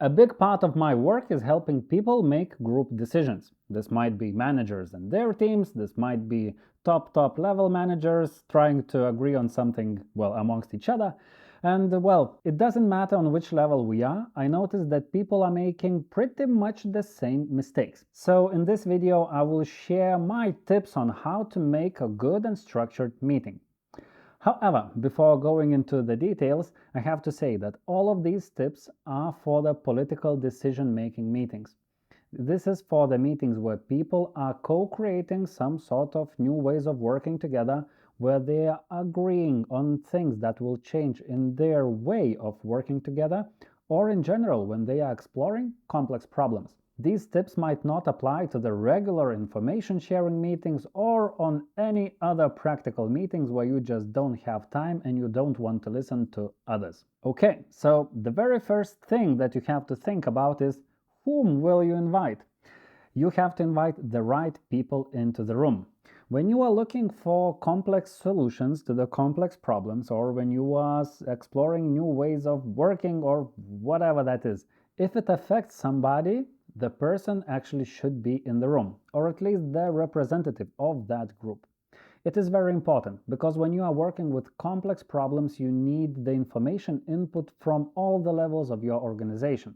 A big part of my work is helping people make group decisions. This might be managers and their teams, this might be top level managers trying to agree on something, well, amongst each other. And well, it doesn't matter on which level we are, I notice that people are making pretty much the same mistakes. So in this video, I will share my tips on how to make a good and structured meeting. However, before going into the details, I have to say that all of these tips are for the political decision-making meetings. This is for the meetings where people are co-creating some sort of new ways of working together, where they are agreeing on things that will change in their way of working together, or in general when they are exploring complex problems. These tips might not apply to the regular information sharing meetings or on any other practical meetings where you just don't have time and you don't want to listen to others. Okay, so the very first thing that you have to think about is whom will you invite? You have to invite the right people into the room. When you are looking for complex solutions to the complex problems, or when you are exploring new ways of working or whatever that is, if it affects somebody, the person actually should be in the room, or at least the representative of that group. It is very important because when you are working with complex problems, you need the information input from all the levels of your organization.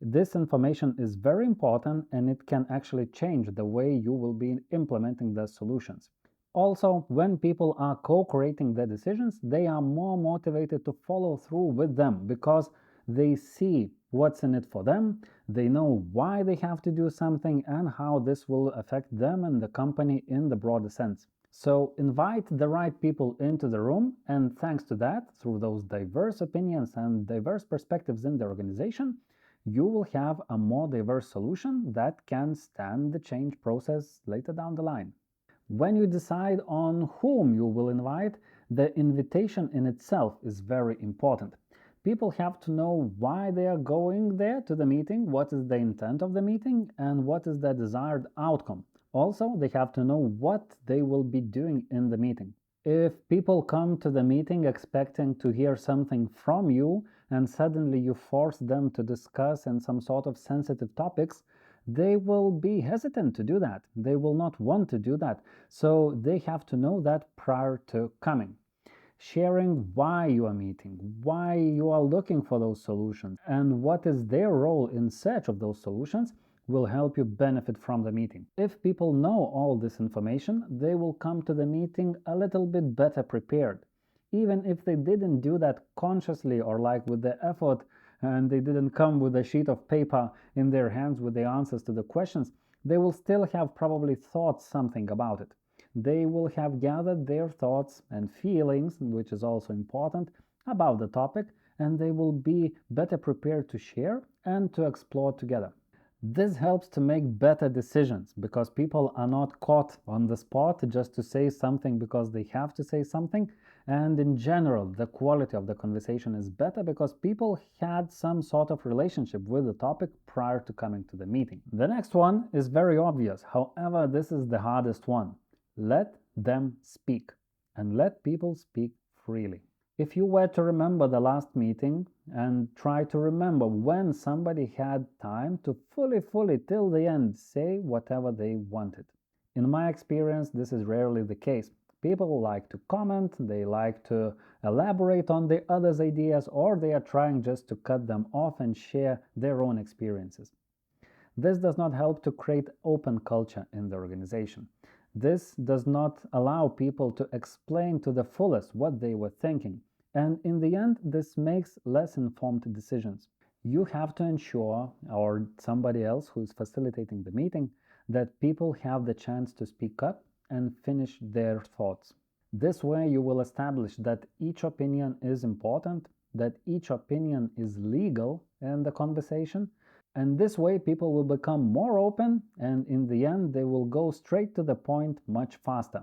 This information is very important and it can actually change the way you will be implementing the solutions. Also, when people are co-creating the decisions, they are more motivated to follow through with them because they see what's in it for them, they know why they have to do something and how this will affect them and the company in the broader sense. So invite the right people into the room, and thanks to that, through those diverse opinions and diverse perspectives in the organization, you will have a more diverse solution that can stand the change process later down the line. When you decide on whom you will invite, the invitation in itself is very important. People have to know why they are going there to the meeting, what is the intent of the meeting, and what is the desired outcome. Also, they have to know what they will be doing in the meeting. If people come to the meeting expecting to hear something from you and suddenly you force them to discuss in some sort of sensitive topics, they will be hesitant to do that. They will not want to do that. So they have to know that prior to coming. Sharing why you are meeting, why you are looking for those solutions, and what is their role in search of those solutions will help you benefit from the meeting. If people know all this information, they will come to the meeting a little bit better prepared. Even if they didn't do that consciously or like with the effort and they didn't come with a sheet of paper in their hands with the answers to the questions, they will still have probably thought something about it. They will have gathered their thoughts and feelings, which is also important, about the topic, and they will be better prepared to share and to explore together. This helps to make better decisions because people are not caught on the spot just to say something because they have to say something. And in general, the quality of the conversation is better because people had some sort of relationship with the topic prior to coming to the meeting. The next one is very obvious. However, this is the hardest one. Let them speak and let people speak freely. If you were to remember the last meeting and try to remember when somebody had time to fully till the end say whatever they wanted. In my experience, this is rarely the case. People like to comment, they like to elaborate on the other's ideas, or they are trying just to cut them off and share their own experiences. This does not help to create open culture in the organization. This does not allow people to explain to the fullest what they were thinking, and in the end, this makes less informed decisions. You have to ensure, or somebody else who is facilitating the meeting, that people have the chance to speak up and finish their thoughts. This way, you will establish that each opinion is important, that each opinion is legal in the conversation, and this way people will become more open and in the end they will go straight to the point much faster.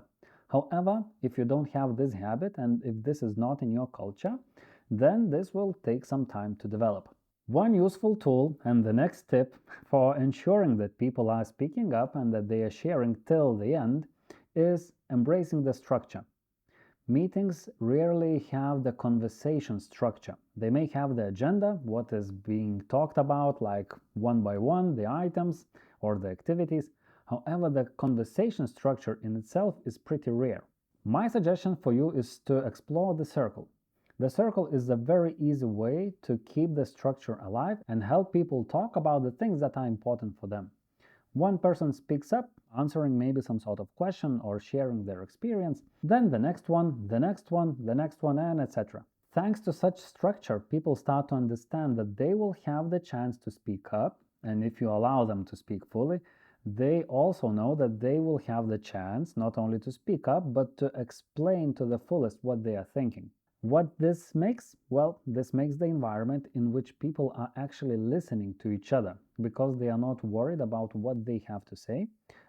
However, if you don't have this habit and if this is not in your culture, then this will take some time to develop. One useful tool and the next tip for ensuring that people are speaking up and that they are sharing till the end is embracing the structure. Meetings rarely have the conversation structure. They may have the agenda, what is being talked about, like one by one, the items or the activities. However, the conversation structure in itself is pretty rare. My suggestion for you is to explore the circle. The circle is a very easy way to keep the structure alive and help people talk about the things that are important for them. One person speaks up, answering maybe some sort of question or sharing their experience, then the next one, the next one, the next one, and etc. Thanks to such structure, people start to understand that they will have the chance to speak up, and if you allow them to speak fully, they also know that they will have the chance not only to speak up, but to explain to the fullest what they are thinking. What this makes? Well, this makes the environment in which people are actually listening to each other because they are not worried about what they have to say,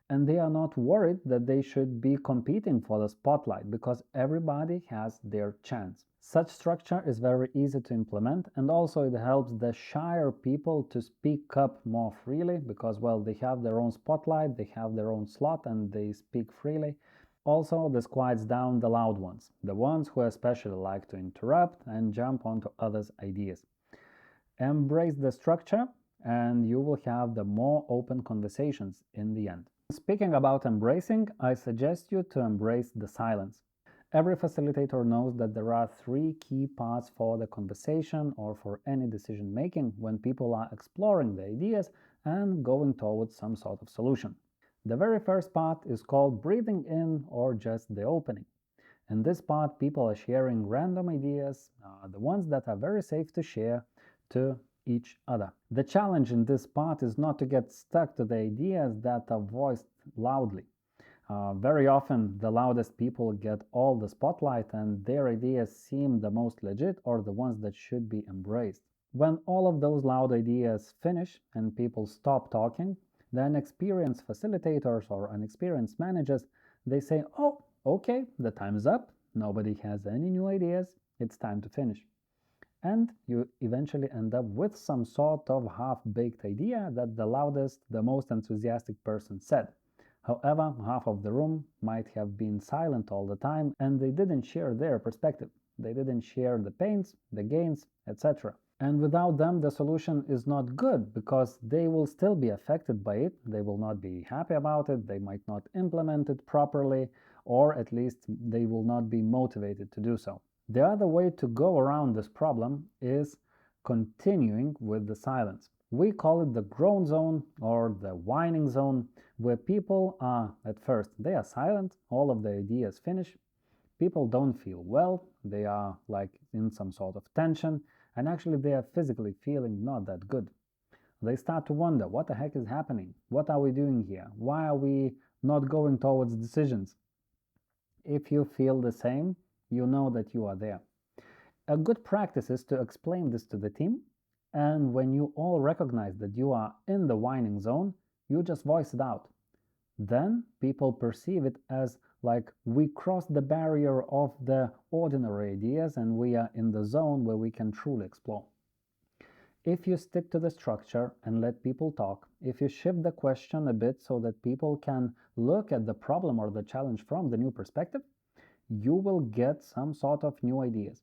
and they are not worried that they should be competing for the spotlight because everybody has their chance. Such structure is very easy to implement, and also it helps the shyer people to speak up more freely because, well, they have their own spotlight, they have their own slot, and they speak freely. Also, this quiets down the loud ones, the ones who especially like to interrupt and jump onto others' ideas. Embrace the structure and you will have the more open conversations in the end. Speaking about embracing, I suggest you to embrace the silence. Every facilitator knows that there are three key parts for the conversation or for any decision making when people are exploring the ideas and going towards some sort of solution. The very first part is called breathing in or just the opening. In this part, people are sharing random ideas, the ones that are very safe to share to each other. The challenge in this part is not to get stuck to the ideas that are voiced loudly. Very often, the loudest people get all the spotlight and their ideas seem the most legit or the ones that should be embraced. When all of those loud ideas finish and people stop talking, then experienced facilitators or inexperienced managers, they say, oh, okay, the time's up, nobody has any new ideas, it's time to finish. And you eventually end up with some sort of half-baked idea that the loudest, the most enthusiastic person said. However, half of the room might have been silent all the time and they didn't share their perspective. They didn't share the pains, the gains, etc. And without them, the solution is not good because they will still be affected by it. They will not be happy about it. They might not implement it properly, or at least they will not be motivated to do so. The other way to go around this problem is continuing with the silence. We call it the groan zone or the whining zone, where people are at first, they are silent, all of the ideas finish. People don't feel well, they are like in some sort of tension, and actually they are physically feeling not that good. They start to wonder, what the heck is happening? What are we doing here? Why are we not going towards decisions? If you feel the same, you know that you are there. A good practice is to explain this to the team, and when you all recognize that you are in the whining zone, you just voice it out. Then people perceive it as like we crossed the barrier of the ordinary ideas and we are in the zone where we can truly explore. If you stick to the structure and let people talk, if you shift the question a bit so that people can look at the problem or the challenge from the new perspective, you will get some sort of new ideas.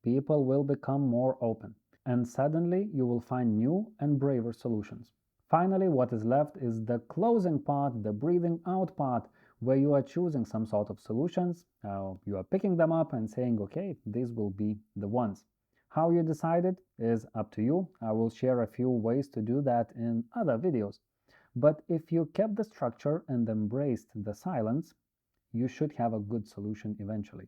People will become more open, and suddenly you will find new and braver solutions. Finally, what is left is the closing part, the breathing out part, where you are choosing some sort of solutions. You are picking them up and saying, okay, these will be the ones. How you decide it is up to you. I will share a few ways to do that in other videos. But if you kept the structure and embraced the silence, you should have a good solution eventually.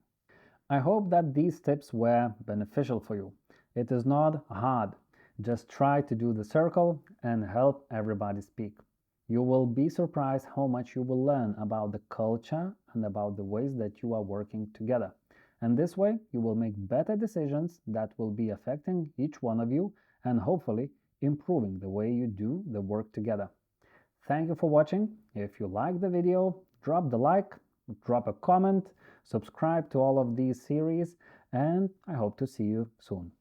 I hope that these tips were beneficial for you. It is not hard. Just try to do the circle and help everybody speak. You will be surprised how much you will learn about the culture and about the ways that you are working together. And this way, you will make better decisions that will be affecting each one of you and hopefully improving the way you do the work together. Thank you for watching. If you liked the video, drop the like, drop a comment, subscribe to all of these series, and I hope to see you soon.